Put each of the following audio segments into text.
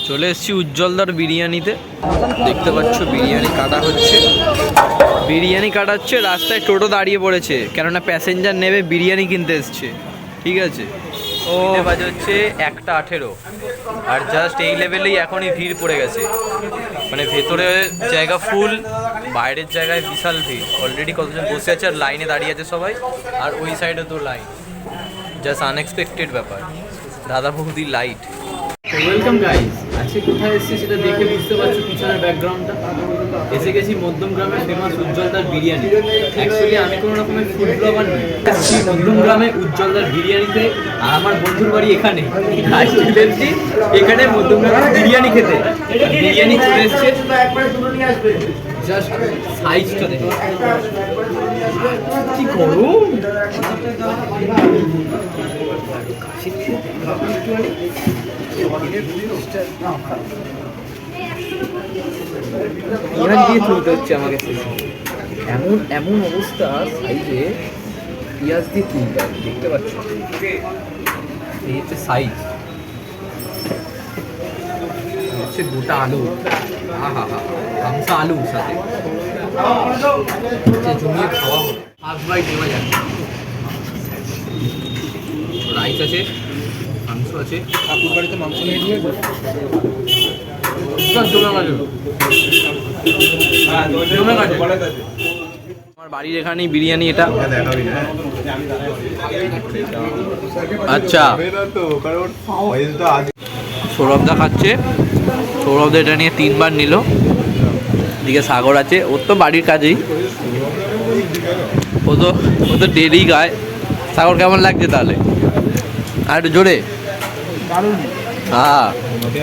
চলে এসেছি উজ্জ্বলদার বিরিয়ানিতে। দেখতে পাচ্ছ বিরিয়ানি কাটা হচ্ছে। বিরিয়ানি কাটাচ্ছে, রাস্তায় টোটো দাঁড়িয়ে পড়েছে, কেননা প্যাসেঞ্জার নেবে বিরিয়ানি কিনতে এসছে। ঠিক আছে, ও বাজে হচ্ছে 1:18 আর জাস্ট এই লেভেলেই এখনই ভিড় পড়ে গেছে। মানে ভেতরে জায়গা ফুল, বাইরের জায়গায় বিশাল ভিড়। অলরেডি কতজন বসে আছে আর লাইনে দাঁড়িয়ে আছে সবাই। আর ওই সাইডে তো লাইন, জাস্ট আনএক্সপেক্টেড ব্যাপার। দাদা বৌদি লাইট। ওয়েলকাম গাইস, আজকে কোথায় এসেছি সেটা দেখে বুঝতে পারছো পিছনের ব্যাকগ্রাউন্ডটা। এসে গেছি মধ্যমগ্রামের ফেমাস উজ্জ্বলদার বিরিয়ানি। অ্যাকচুয়ালি আমি কোনো রকমের ফুড ব্লগার নই, এসেছি মধ্যমগ্রামে উজ্জ্বলদার বিরিয়ানিতে। আর আমার বন্ধুর বাড়ি এখানে, এখানে মধ্যমগ্রামে বিরিয়ানি খেতে। বিরিয়ানি চলে এসছে, জাস্ট সাইজটা দেখে কি গরম। দিয়ে তুলতে হচ্ছে আমাকে, এমন এমন অবস্থা সাইজে পেঁয়াজ দিয়ে তুলতে হবে। দেখতে পাচ্ছ এই হচ্ছে সাইজ, হচ্ছে গোটা আলু। গামসা আলু সাথে জমিয়ে খাওয়া হবে। ফার্স্ট বাইট নেওয়া যাক। রাইস আছে, মাংস আছে। ঠাকুর বাড়িতে মাংস নিয়ে নিয়ে আমার বাড়ির এখানেই বিরিয়ানি এটা। আচ্ছা, সৌরভদা খাচ্ছে। সৌরভদা এটা নিয়ে 3বার নিল। এদিকে সাগর আছে, ওর তো বাড়ির কাজেই, ও তো ডেলি গায়। সাগর কেমন লাগছে তাহলে? আর একটু জোরে। হ্যাঁ,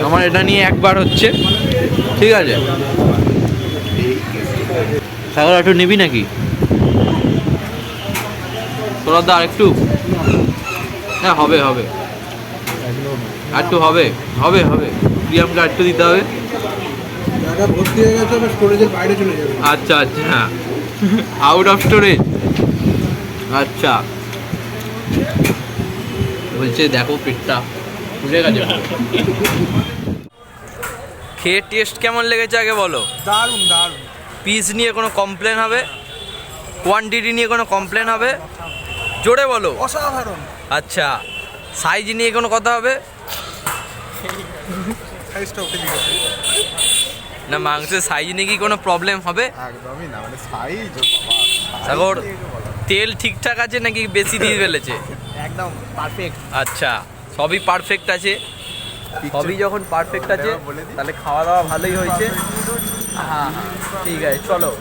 আমার এটা নিয়ে 1বার হচ্ছে। ঠিক আছে, সাগর একটু নিবি নাকি? সৌরভদা আর একটু? হ্যাঁ, হবে হবে, আর একটু হবে হবে হবে। প্রিয়ামকে আর একটু দিতে হবে। আচ্ছা আচ্ছা, হ্যাঁ, আউট অফ স্টোরেজ। আচ্ছা, বলছে দেখো পেটটা ফুলে গেছে। খেয়ে টেস্ট কেমন লেগেছে আগে বলো। দারুণ দারুণ। পিস নিয়ে কোনো কমপ্লেন হবে? কোয়ান্টিটি নিয়ে কোনো কমপ্লেন হবে? জোরে বলো। অসাধারণ। আচ্ছা, সাইজ নিয়ে কোনো কথা হবে না? মাংসের সাইজ নিয়ে কি কোনো প্রবলেম হবে? একদমই না, মানে সাইজ। সাগর, তেল ঠিকঠাক আছে নাকি বেশি দিয়ে ফেলেছে? একদম পারফেক্ট। আচ্ছা, সবই পারফেক্ট আছে। সবই যখন পারফেক্ট আছে তাহলে খাওয়া দাওয়া ভালোই হয়েছে। হ্যাঁ হ্যাঁ, ঠিক আছে, চলো।